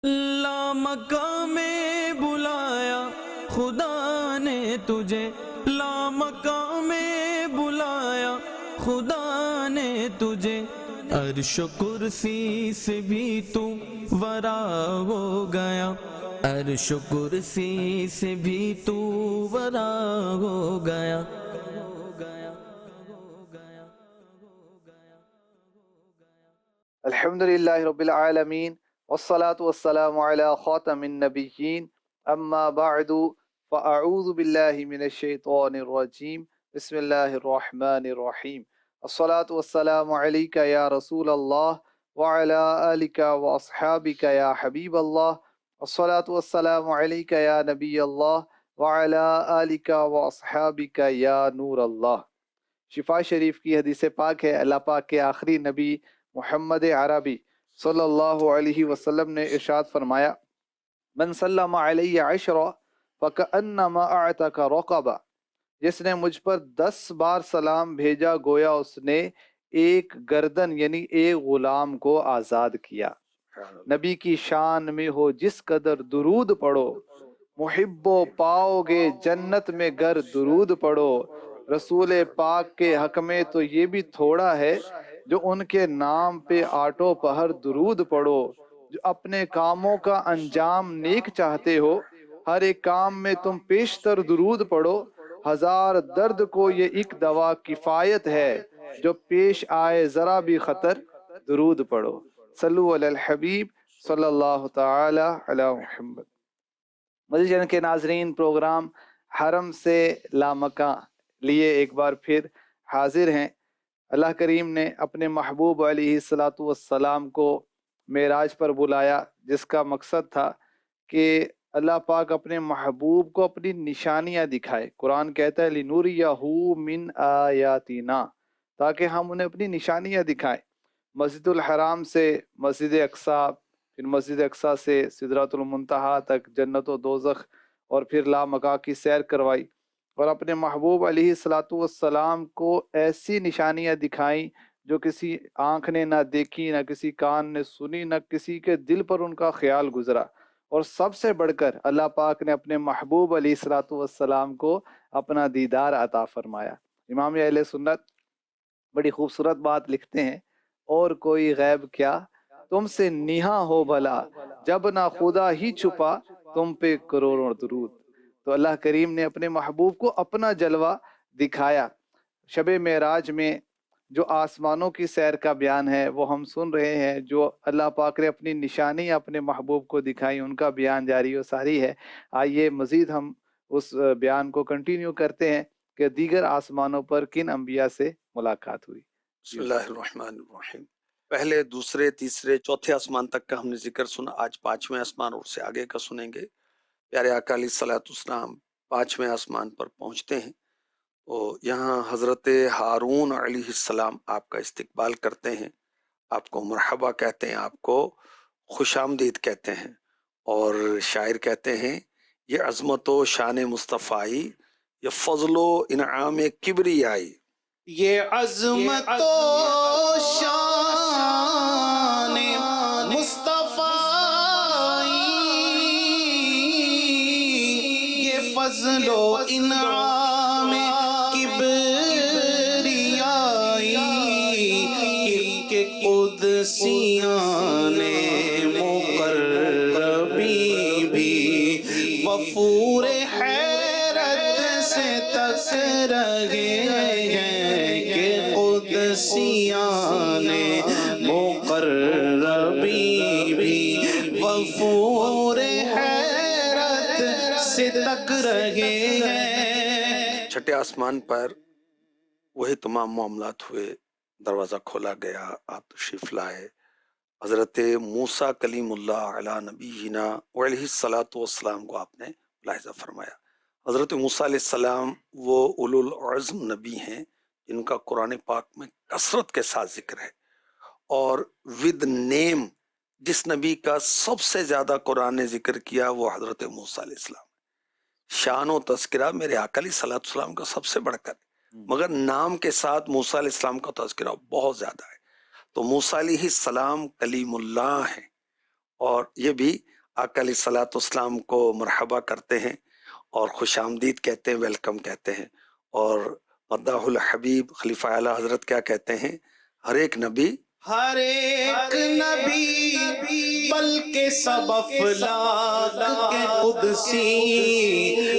لامقام میں بلایا خدا نے تجھے، لامقام میں بلایا خدا نے تجھے، عرش و کرسی سے بھی تو ورا ہو گیا، عرش و کرسی سے بھی تو ورا ہو گیا۔ الحمدللہ رب العالمین والصلاة والسلام علی خاتم النبیین اما بعد فاعوذ باللہ من الشیطان الرجیم بسم اللہ الرحمن الرحیم الصلاة والسلام علیک یا رسول اللہ وعلی آلک واصحابک یا حبیب اللہ الصلاة والسلام علیک یا نبی اللہ وعلی آلک واصحابک یا نور اللہ۔ شفا شریف کی حدیث پاک ہے، اللہ پاک کے آخری نبی محمد عربی صلی اللہ علیہ وسلم نے ارشاد فرمایا، من سلم علی عشرا فکأنما اعتق رقبہ، جس نے مجھ پر 10 بار سلام بھیجا گویا اس نے ایک گردن یعنی ایک غلام کو آزاد کیا۔ نبی کی شان میں ہو جس قدر درود پڑھو، محبو پاؤ گے جنت میں گر درود پڑھو۔ رسول پاک کے حق میں تو یہ بھی تھوڑا ہے جو ان کے نام پہ آٹو پہر درود پڑھو۔ جو اپنے کاموں کا انجام نیک چاہتے ہو، ہر ایک کام میں تم پیشتر درود پڑھو۔ ہزار درد کو یہ ایک دوا کفایت ہے، جو پیش آئے ذرا بھی خطر درود پڑھو۔ صلو علی الحبیب صلی اللہ تعالی علی محمد۔ مزید چینل کے ناظرین، پروگرام حرم سے لامکاں لیے ایک بار پھر حاضر ہیں۔ اللہ کریم نے اپنے محبوب علیہ السلام کو معراج پر بلایا، جس کا مقصد تھا کہ اللہ پاک اپنے محبوب کو اپنی نشانیاں دکھائے۔ قرآن کہتا ہے لِنُرِيَهُ مِنْ آیَاتِنَا، تاکہ ہم انہیں اپنی نشانیاں دکھائیں۔ مسجد الحرام سے مسجد اقصیٰ، پھر مسجد اقصیٰ سے سدرۃ المنتہا تک، جنت و دوزخ، اور پھر لامکاں کی سیر کروائی، اور اپنے محبوب علیہ السلام کو ایسی نشانیاں دکھائیں جو کسی آنکھ نے نہ دیکھی، نہ کسی کان نے سنی، نہ کسی کے دل پر ان کا خیال گزرا۔ اور سب سے بڑھ کر اللہ پاک نے اپنے محبوب علیہ السلام کو اپنا دیدار عطا فرمایا۔ امام اہل سنت بڑی خوبصورت بات لکھتے ہیں، اور کوئی غیب کیا تم سے نہاں ہو بھلا، جب نہ خدا ہی چھپا تم پہ کروڑوں درود۔ تو اللہ کریم نے اپنے محبوب کو اپنا جلوہ دکھایا۔ شب معراج میں جو آسمانوں کی سیر کا بیان ہے وہ ہم سن رہے ہیں، جو اللہ پاک نے اپنی نشانی اپنے محبوب کو دکھائی ان کا بیان جاری و ساری ہے۔ آئیے مزید ہم اس بیان کو کنٹینیو کرتے ہیں کہ دیگر آسمانوں پر کن انبیاء سے ملاقات ہوئی۔ بسم اللہ الرحمن الرحیم۔ پہلے، دوسرے، تیسرے، چوتھے آسمان تک کا ہم نے ذکر سنا، آج 5ویں آسمان اور اس سے آگے کا سنیں گے۔ پیارے آقا علیہ الصلوۃ والسلام 5ویں آسمان پر پہنچتے ہیں، تو یہاں حضرت ہارون علیہ السلام آپ کا استقبال کرتے ہیں، آپ کو مرحبا کہتے ہیں، آپ کو خوش آمدید کہتے ہیں، اور شاعر کہتے ہیں یہ عظمت و شان مصطفائی، یہ فضل و انعام کبریائی، یہ عظمت و شان مصطفیٰ، یہ فضل و انعام کبریائی، کہ قدسیاں نے مقربی بھی وفور حیرت سے تک رہے ہیں، کہ قدسیاں نے مقربی بھی وفور حیرت سے تک رہے ہیں۔ چھٹے آسمان پر وہی تمام معاملات ہوئے، دروازہ کھولا گیا، آپ تشریف لائے، حضرت موسیٰ کلیم اللہ علی نبینا علیہ الصلوۃ والسلام کو آپ نے ملاحظہ فرمایا۔ حضرت موسیٰ علیہ السلام وہ اولو العزم نبی ہیں جن کا قرآن پاک میں کثرت کے ساتھ ذکر ہے، اور ود نیم جس نبی کا سب سے زیادہ قرآن نے ذکر کیا وہ حضرت موسیٰ علیہ السلام۔ شان و تذکرہ میرے آقا علیہ الصلوۃ والسلام کا سب سے بڑھ کر، مگر نام کے ساتھ موسیٰ علیہ السلام کا تذکرہ بہت زیادہ ہے۔ تو موسیٰ علیہ السلام کلیم اللہ ہیں، اور یہ بھی آقا علیہ الصلوۃ والسلام کو مرحبا کرتے ہیں اور خوش آمدید کہتے ہیں، ویلکم کہتے ہیں. اور مداح الحبیب خلیفہ اعلیٰ حضرت کیا کہتے ہیں؟ ہر ایک نبی ہر ایک نبی بلکہ سب افلاک کے قدسی،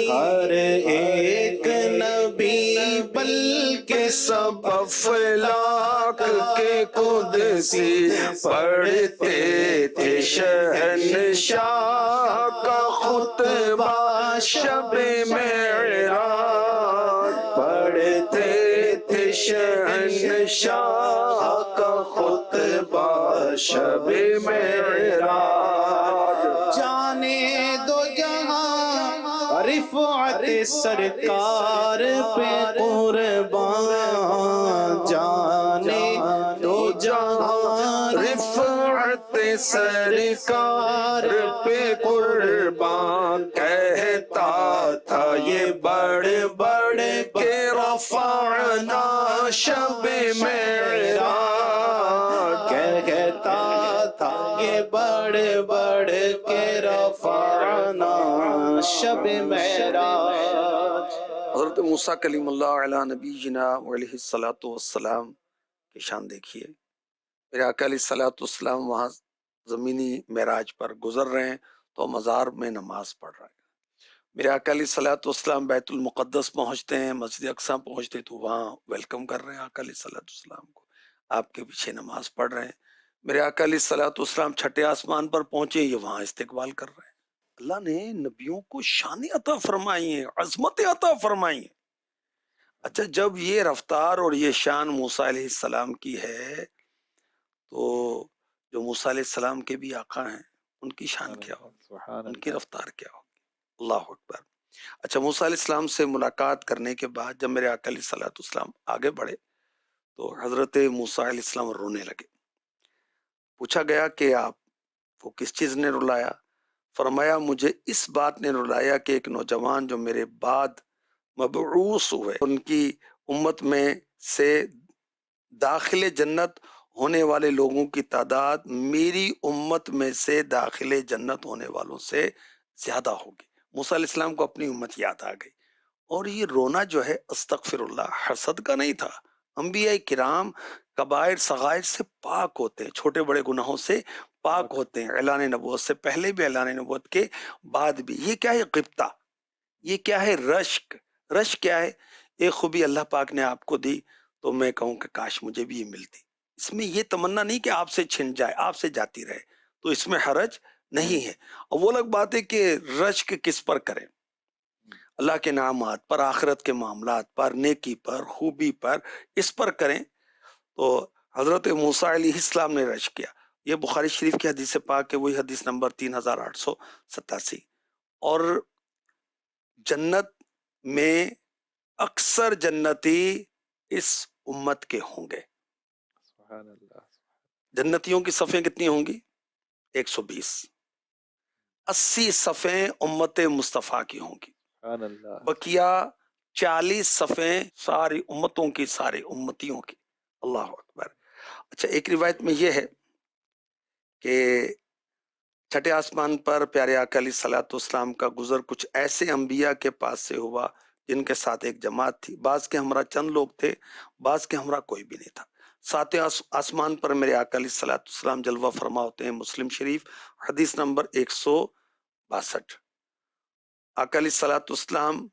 ہر ایک نبی بلکہ سب افلاک کے قدسی پڑھتے تھے شہنشاہ کا خطبہ شب معراج، پڑھتے تھے شہنشاہ کا خطبہ شب معراج. جانے دو جہاں رفعت سرکار پہ قربان، جانے دو جہاں رفعت سرکار پہ قربان، کہتا تھا یہ بڑھ بڑھ کے رفعنا شب معراج، کہتا تھا یہ بڑھ بڑھ کے رفعنا شب معراج. حضرت موسیٰ کلیم اللہ علیہ نبینا علیہ الصلوۃ والسلام کی شان دیکھیے. میرے آقا علیہ الصلوۃ والسلام وہاں زمینی معراج پر گزر رہے ہیں تو مزار میں نماز پڑھ رہے ہیں. میرے آقا علیہ الصلوۃ والسلام بیت المقدس پہنچتے ہیں، مسجد اقصی پہنچتے تو وہاں ویلکم کر رہے ہیں آقا علیہ الصلوۃ والسلام کو، آپ کے پیچھے نماز پڑھ رہے ہیں. میرے آقا علیہ الصلوۃ والسلام چھٹے آسمان پر پہنچے، یہ وہاں استقبال کر رہے ہیں. اللہ نے نبیوں کو شان عطا فرمائی ہیں، عظمت عطا فرمائی ہیں. اچھا، جب یہ رفتار اور یہ شان موسیٰ علیہ السلام کی ہے تو جو موسیٰ علیہ السلام کے بھی آقا ہیں ان کی شان کیا ہوگی، ان کی رفتار کیا ہوگی؟ اللہ اکبر. اچھا، موسیٰ علیہ السلام سے ملاقات کرنے کے بعد جب میرے آقا علیہ الصلوۃ والسلام آگے بڑھے تو حضرت موسیٰ علیہ السلام رونے لگے. پوچھا گیا کہ آپ کو کس چیز نے رلایا؟ فرمایا مجھے اس بات نے رلایا کہ ایک نوجوان جو میرے بعد مبعوث ہوئے، ان کی امت میں سے داخل جنت ہونے والے لوگوں کی تعداد میری امت میں سے داخل جنت ہونے والوں سے زیادہ ہوگی. موسیٰ علیہ السلام کو اپنی امت یاد آ گئی، اور یہ رونا جو ہے استغفر اللہ حسد کا نہیں تھا. انبیاء کرام کبائر صغائر سے پاک ہوتے ہیں، چھوٹے بڑے گناہوں سے پاک ہوتے ہیں، اعلان نبوت سے پہلے بھی، اعلان نبوت کے بعد بھی. یہ کیا ہے؟ غبطہ. یہ کیا ہے؟ رشک. رشک کیا ہے؟ ایک خوبی اللہ پاک نے آپ کو دی تو میں کہوں کہ کاش مجھے بھی یہ ملتی. اس میں یہ تمنا نہیں کہ آپ سے چھن جائے، آپ سے جاتی رہے، تو اس میں حرج نہیں ہے. اور وہ الگ بات ہے کہ رشک کس پر کریں؟ اللہ کے نعمات پر، آخرت کے معاملات پر، نیکی پر، خوبی پر، اس پر کریں. تو حضرت موسیٰ علیہ السلام نے رشک کیا. یہ بخاری شریف کی حدیث پاک ہے، وہی حدیث نمبر 3887. اور جنت میں اکثر جنتی اس امت کے ہوں گے. سبحان اللہ. جنتیوں کی صفیں کتنی ہوں گی؟ 120. 80 صفیں امت مصطفیٰ کی ہوں گی. سبحان اللہ. بقیہ 40 صفیں ساری امتوں کی، سارے امتیوں کی. اللہ اکبر. اچھا، ایک روایت میں یہ ہے کہ چھٹے آسمان پر پیارے آقا علیہ الصلوۃ والسلام کا گزر کچھ ایسے انبیاء کے پاس سے ہوا جن کے ساتھ ایک جماعت تھی. بعض کے ہمراہ چند لوگ تھے، بعض کے ہمراہ کوئی بھی نہیں تھا. ساتویں آسمان پر میرے آقا علیہ الصلوۃ والسلام جلوہ فرما ہوتے ہیں. مسلم شریف حدیث نمبر 162. آقا علیہ الصلوۃ والسلام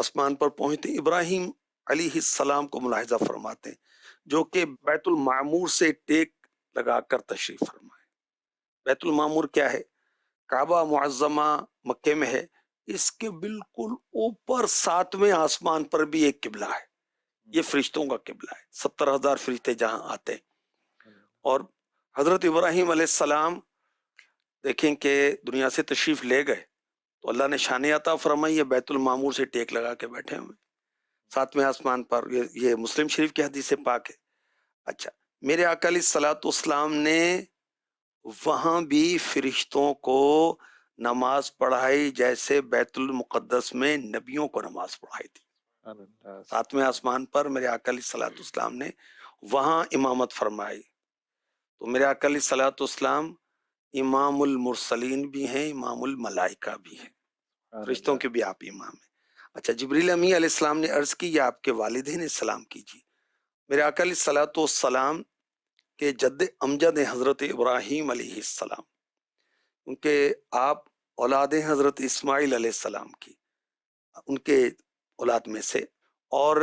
آسمان پر پہنچتے ابراہیم علیہ السلام کو ملاحظہ فرماتے ہیں جو کہ بیت المعمور سے ٹیک لگا کر تشریف فرمائے. بیت المعمور کیا ہے؟ کعبہ معظمہ مکے میں ہے، اس کے بالکل اوپر 7ویں آسمان پر بھی ایک قبلہ ہے. یہ فرشتوں کا قبلہ ہے، 70,000 فرشتے جہاں آتے ہیں. اور حضرت ابراہیم علیہ السلام دیکھیں کہ دنیا سے تشریف لے گئے تو اللہ نے شان عطا فرمائی، یہ بیت المعمور سے ٹیک لگا کے بیٹھے ہوئے 7ویں آسمان پر. یہ مسلم شریف کی حدیث پاک ہے. اچھا، میرے آقا علیہ الصلوۃ والسلام نے وہاں بھی فرشتوں کو نماز پڑھائی جیسے بیت المقدس میں نبیوں کو نماز پڑھائی تھی. 7ویں آسمان پر میرے آقا علیہ الصلوۃ والسلام نے وہاں امامت فرمائی. تو میرے آقا علیہ الصلوۃ والسلام امام المرسلین بھی ہیں، امام الملائکہ بھی ہیں، فرشتوں کے بھی آپ امام ہیں۔ اچھا، جبریل امی علیہ السلام نے عرض کی یا آپ کے والدین سلام کیجیے۔ میرے آقا علیہ الصلوۃ والسلام کے جد امجد ہیں حضرت ابراہیم علیہ السلام، ان کے آپ اولاد ہیں حضرت اسماعیل علیہ السلام کی، ان کے اولاد میں سے، اور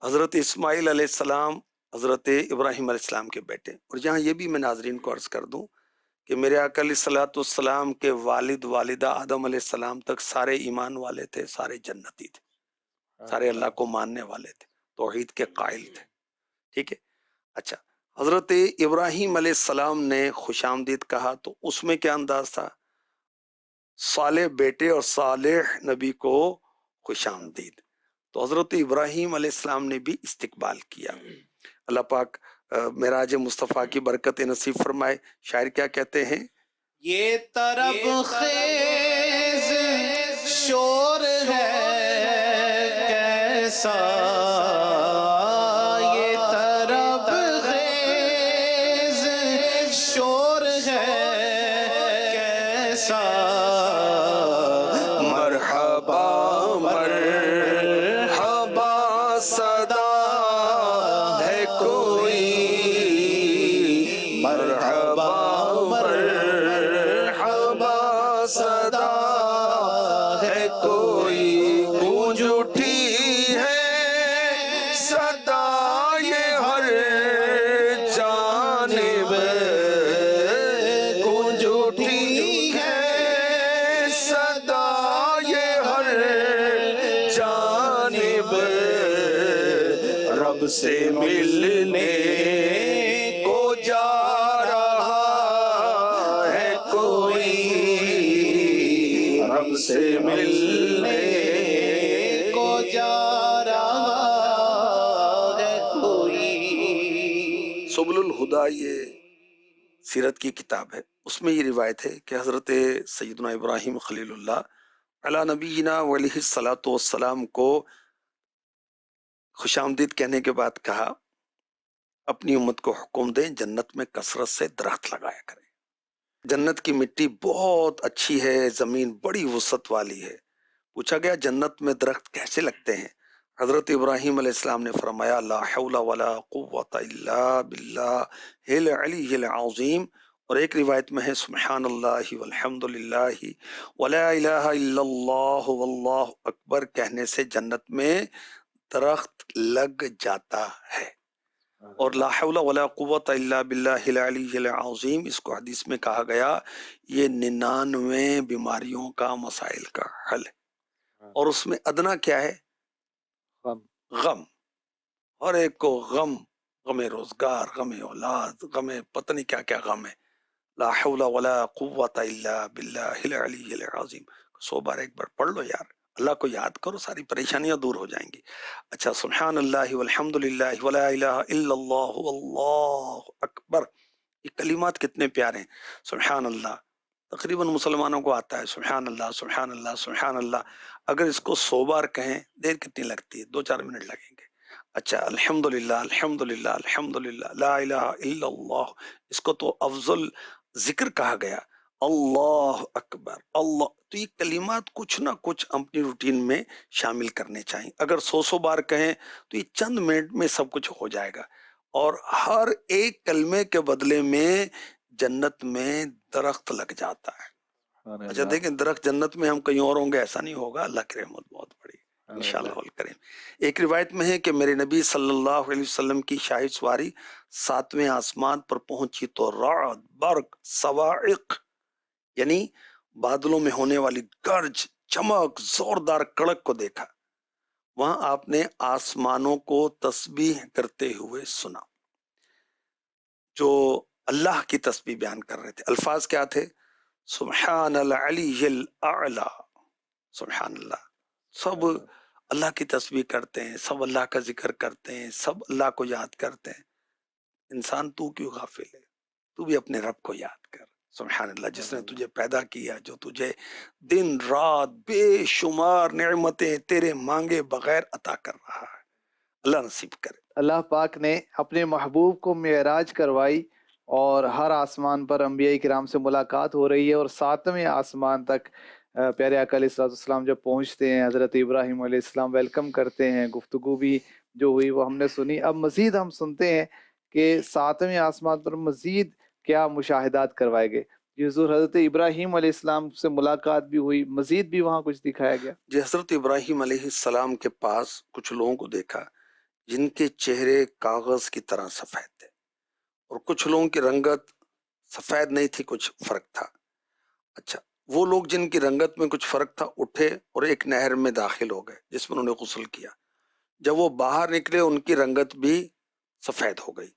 حضرت اسماعیل علیہ السلام حضرت ابراہیم علیہ السلام کے بیٹے۔ اور یہاں یہ بھی میں ناظرین کو عرض کر دوں کہ میرے آقا علیہ الصلوۃ والسلام کے والد والدہ آدم علیہ السلام تک سارے ایمان والے تھے، سارے جنتی تھے، سارے اللہ کو ماننے والے تھے، توحید کے قائل تھے، ٹھیک ہے۔ اچھا، حضرت ابراہیم علیہ السلام نے خوش آمدید کہا تو اس میں کیا انداز تھا؟ صالح بیٹے اور صالح نبی کو خوش آمدید، تو حضرت ابراہیم علیہ السلام نے بھی استقبال کیا۔ اللہ پاک معراج مصطفیٰ کی برکت نصیب فرمائے۔ شاعر کیا کہتے ہیں؟ یہ طرب خیز شور ہے کیسا، یہ طرب خیز شور ہے کیسا، مرحبا مرحبا صدا ہے کوئی، مرحبا مرحبا صدا ہے کوئی، گونج اٹھی ہے صدا یہ ہر جانب، گونج اٹھی ہے صدا یہ ہر جانب، رب سے ملنے کو جا رہا ہے کوئی، رب سے ملنے کو جا رہا ہے کوئی۔ سبل الہدا یہ سیرت کی کتاب ہے، اس میں یہ روایت ہے کہ حضرت سیدنا ابراہیم خلیل اللہ علی نبینا علیہ الصلوۃ والسلام کو خوش آمدید کہنے کے بعد کہا اپنی امت کو حکم دیں جنت میں کثرت سے درخت لگایا کریں، جنت کی مٹی بہت اچھی ہے، زمین بڑی وسعت والی ہے۔ پوچھا گیا جنت میں درخت کیسے لگتے ہیں؟ حضرت ابراہیم علیہ السلام نے فرمایا لا حول ولا قوت الا باللہ العلی العظیم، اور ایک روایت میں ہے سبحان اللہ والحمد للہ ولا الہ الا اللہ واللہ اکبر کہنے سے جنت میں درخت لگ جاتا ہے۔ اور لا حول ولا قوت الا باللہ العلی العظیم، اس کو حدیث میں کہا گیا یہ 99 بیماریوں کا مسائل کا حل ہے، اور اس میں ادنا کیا ہے؟ غم، ہر ایک کو غم، غم روزگار، غم اولاد، غم پتہ نہیں کیا کیا غم ہے۔ لا حول ولا قوت الا باللہ العلی العظیم 100 بار ایک بار پڑھ لو یار، اللہ کو یاد کرو، ساری پریشانیاں دور ہو جائیں گی۔ اچھا، سبحان اللہ والحمد للہ ولا الہ الا اللہ واللہ اکبر، یہ کلمات کتنے پیارے ہیں۔ سبحان اللہ تقریباً مسلمانوں کو آتا ہے، سبحان اللہ سبحان اللہ سبحان اللہ، اگر اس کو 100 بار کہیں دیر کتنی لگتی ہے؟ 2-4 منٹ لگیں گے۔ اچھا، الحمدللہ الحمدللہ الحمدللہ لا الہ الا اللہ، اس کو تو افضل ذکر کہا گیا، اللہ اکبر اللہ، تو یہ کلمات کچھ نہ کچھ اپنی روٹین میں شامل کرنے چاہیے۔ اگر 100 بار کہیں تو یہ چند منٹ میں سب کچھ ہو جائے گا، اور ہر ایک کلمے کے بدلے میں جنت میں درخت لگ جاتا ہے۔ اچھا دیکھیں، درخت جنت میں ہم کہیں اور ہوں گے ایسا نہیں ہوگا، اللہ کی رحمت بہت بڑی انشاءاللہ الکریم۔ ایک روایت میں ہے کہ میرے نبی صلی اللہ علیہ وسلم کی شاہی سواری 7ویں آسمان پر پہنچی تو رعد، برق، صواعق یعنی بادلوں میں ہونے والی گرج، چمک، زوردار کڑک کو دیکھا۔ وہاں آپ نے آسمانوں کو تسبیح کرتے ہوئے سنا، جو اللہ کی تسبیح بیان کر رہے تھے۔ الفاظ کیا تھے؟ سبحان العلی الاعلی، سبحان اللہ، سب اللہ کی تسبیح کرتے ہیں، سب اللہ کا ذکر کرتے ہیں، سب اللہ کو یاد کرتے ہیں۔ انسان تو کیوں غافل ہے؟ تو بھی اپنے رب کو یاد کر۔ سبحان اللہ، جس نے تجھے پیدا کیا، جو تجھے دن رات بے شمار نعمتیں تیرے مانگے بغیر عطا کر رہا ہے، اللہ نصیب کرے۔ اللہ پاک نے اپنے محبوب کو معراج کروائی اور ہر آسمان پر انبیاء کرام سے ملاقات ہو رہی ہے، اور 7ویں آسمان تک پیارے آقا علیہ الصلوۃ والسلام جب پہنچتے ہیں، حضرت ابراہیم علیہ السلام ویلکم کرتے ہیں، گفتگو بھی جو ہوئی وہ ہم نے سنی۔ اب مزید ہم سنتے ہیں کہ 7ویں آسمان پر مزید کیا مشاہدات کروائے گئے۔ جی حضور، حضرت ابراہیم علیہ السلام سے ملاقات بھی ہوئی، مزید بھی وہاں کچھ دکھایا گیا؟ جی، حضرت ابراہیم علیہ السلام کے پاس کچھ لوگوں کو دیکھا جن کے چہرے کاغذ کی طرح سفید تھے، اور کچھ لوگوں کی رنگت سفید نہیں تھی، کچھ فرق تھا۔ اچھا، وہ لوگ جن کی رنگت میں کچھ فرق تھا اٹھے اور ایک نہر میں داخل ہو گئے جس میں انہوں نے غسل کیا۔ جب وہ باہر نکلے ان کی رنگت بھی سفید ہو گئی۔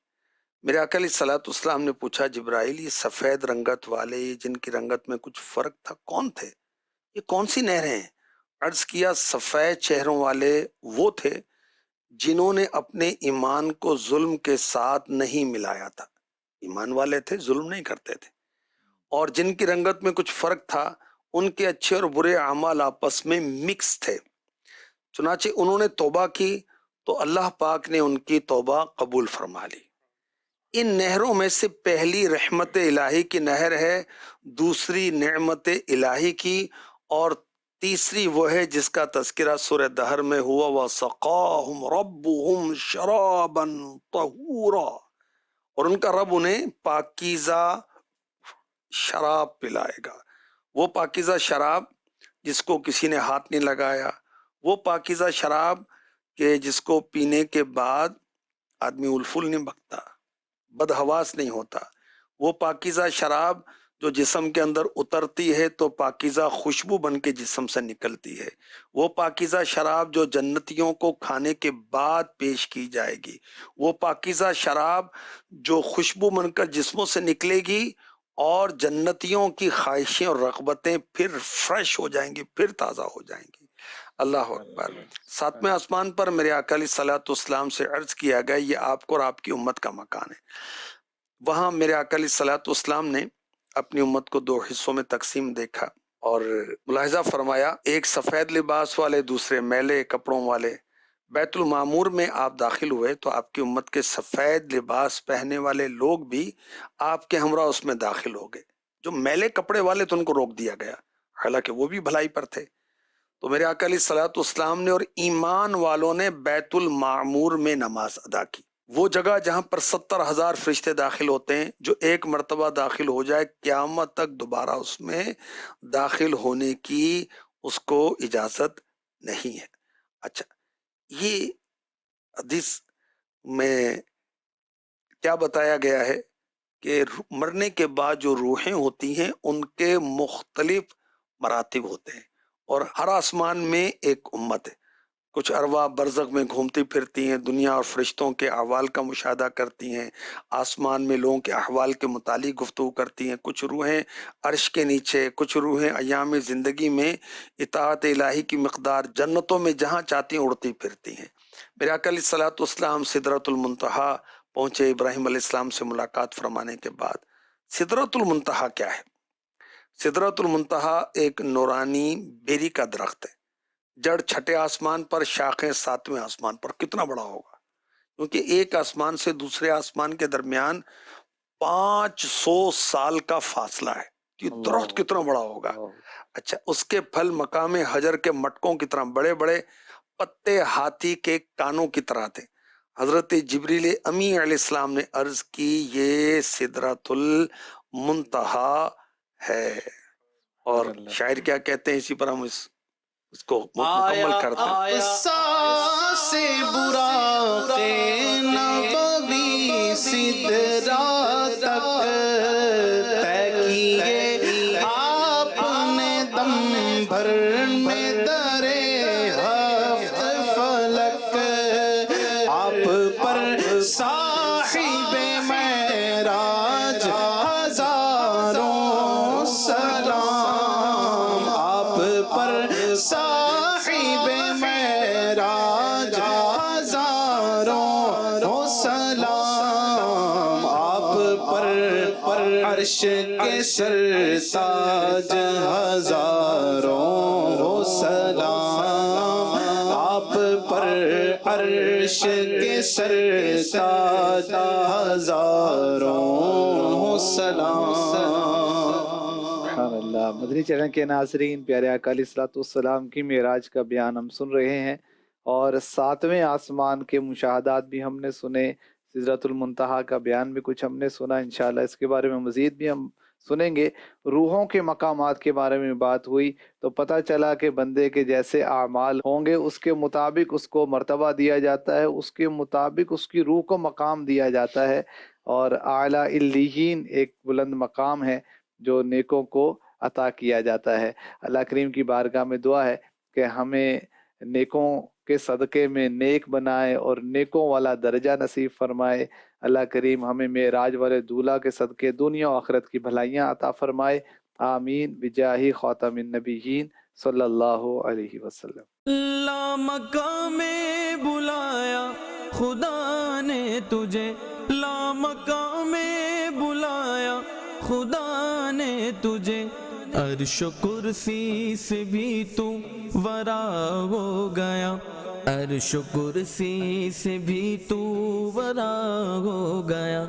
میرے آقا علیہ الصلوۃ والسلام نے پوچھا، جبرائیل، یہ سفید رنگت والے جن کی رنگت میں کچھ فرق تھا کون تھے؟ یہ کون سی نہریں ہیں؟ عرض کیا، سفید چہروں والے وہ تھے جنہوں نے اپنے ایمان کو ظلم کے ساتھ نہیں ملایا تھا۔ ایمان والے تھے، ظلم نہیں کرتے تھے، اور جن کی رنگت میں کچھ فرق تھا ان کے اچھے اور برے اعمال آپس میں مکس تھے۔ چنانچہ انہوں نے توبہ کی تو اللہ پاک نے ان کی توبہ قبول فرما لی۔ ان نہروں میں سے پہلی رحمت الہی کی نہر ہے، دوسری نعمت الہی کی، اور تیسری وہ ہے جس کا تذکرہ سورہ دہر میں ہوا، وَسَقَاهُمْ رَبُّهُمْ شَرَابًا طَهُورًا، اور ان کا رب انہیں پاکیزہ شراب پلائے گا۔ وہ پاکیزہ شراب جس کو کسی نے ہاتھ نہیں لگایا، وہ پاکیزہ شراب کہ جس کو پینے کے بعد آدمی الفل نہیں بکتا، بدحواس نہیں ہوتا، وہ پاکیزہ شراب جو جسم کے اندر اترتی ہے تو پاکیزہ خوشبو بن کے جسم سے نکلتی ہے، وہ پاکیزہ شراب جو جنتیوں کو کھانے کے بعد پیش کی جائے گی، وہ پاکیزہ شراب جو خوشبو بن کر جسموں سے نکلے گی، اور جنتیوں کی خواہشیں اور رغبتیں پھر فریش ہو جائیں گی، پھر تازہ ہو جائیں گی۔ اللہ اکبر۔ 7ویں آسمان پر میرے آقا علیہ الصلوۃ والسلام سے عرض کیا گیا، یہ آپ کو اور آپ کی امت کا مکان ہے۔ وہاں میرے آقا علیہ الصلوۃ والسلام نے اپنی امت کو 2 حصوں میں تقسیم دیکھا، اور ملاحظہ فرمایا، ایک سفید لباس والے، دوسرے میلے کپڑوں والے۔ بیت المعمور میں آپ داخل ہوئے تو آپ کی امت کے سفید لباس پہنے والے لوگ بھی آپ کے ہمراہ اس میں داخل ہو گئے۔ جو میلے کپڑے والے تو ان کو روک دیا گیا، حالانکہ وہ بھی بھلائی پر تھے۔ تو میرے آقا علیہ الصلوۃ والسلام نے اور ایمان والوں نے بیت المعمور میں نماز ادا کی، وہ جگہ جہاں پر 70,000 فرشتے داخل ہوتے ہیں، جو ایک مرتبہ داخل ہو جائے قیامت تک دوبارہ اس میں داخل ہونے کی اس کو اجازت نہیں ہے۔ اچھا، یہ حدیث میں کیا بتایا گیا ہے کہ مرنے کے بعد جو روحیں ہوتی ہیں ان کے مختلف مراتب ہوتے ہیں، اور ہر آسمان میں ایک امت ہے۔ کچھ ارواح برزخ میں گھومتی پھرتی ہیں، دنیا اور فرشتوں کے احوال کا مشاہدہ کرتی ہیں، آسمان میں لوگوں کے احوال کے متعلق گفتگو کرتی ہیں، کچھ روحیں عرش کے نیچے، کچھ روحیں ایام زندگی میں اطاعت الہی کی مقدار جنتوں میں جہاں چاہتی ہیں اڑتی پھرتی ہیں۔ میرے آقا علیہ الصلوۃ والسلام سدرۃ المنتہا پہنچے ابراہیم علیہ السلام سے ملاقات فرمانے کے بعد۔ سدرۃ المنتہا کیا ہے؟ سدرۃ المنتہا ایک نورانی بیری کا درخت ہے، جڑ 6 آسمان پر، شاخیں 7ویں آسمان پر۔ کتنا بڑا ہوگا، کیونکہ ایک آسمان سے دوسرے آسمان کے درمیان 500 سال کا فاصلہ ہے۔ یہ درخت کتنا بڑا ہوگا۔ اچھا، اس کے پھل مقام حجر کے مٹکوں کی طرح بڑے بڑے، پتے ہاتھی کے کانوں کی طرح تھے۔ حضرت جبریل امی علیہ السلام نے عرض کی، یہ سدرۃ المنتہا ہے۔ اور شاعر کیا کہتے ہیں، اسی پر ہم اس کو مکمل کرتے ہیں۔ اقصا سے براق نبوی سدرا تک طے کیے آپ نے دم بھر میں درے ہفت فلک، آپ پر صاحب معراج ہزاروں سلام، آپ پر صاحب معراج ہزاروں سلام، آپ پر عرش کے سرتاج ہزاروں سلام، آپ پر عرش عرش کے سرتاج ہزاروں سلام. سبحان اللہ. مدنی چینل کے ناظرین، پیارے آقا علیہ الصلوۃ والسلام کی معراج کا بیان ہم سن رہے ہیں، اور 7ویں آسمان کے مشاہدات بھی ہم نے سنے، سدرۃ المنتہا کا بیان بھی کچھ ہم نے سنا. انشاءاللہ اس کے بارے میں مزید بھی ہم سنیں گے. روحوں کے مقامات کے بارے میں بات ہوئی تو پتہ چلا کہ بندے کے جیسے اعمال ہوں گے اس کے مطابق اس کو مرتبہ دیا جاتا ہے، اس کے مطابق اس کی روح کو مقام دیا جاتا ہے. اور اعلیٰ علیین ایک بلند مقام ہے جو نیکوں کو عطا کیا جاتا ہے. اللہ کریم کی بارگاہ میں دعا ہے کہ ہمیں نیکوں کے صدقے میں نیک بنائے اور نیکوں والا درجہ نصیب فرمائے. اللہ کریم ہمیں معراج والے دولہا کے صدقے دنیا و آخرت کی بھلائیاں عطا فرمائے. آمین بجاہ خاتم النبیین صلی اللہ علیہ وسلم. لا مقام میں بلایا خدا نے تجھے، لا مقام میں بلایا خدا نے تجھے، عرش و کرسی سے بھی تو ورا ہو گیا، عرش و کرسی سے بھی تو ورا ہو گیا.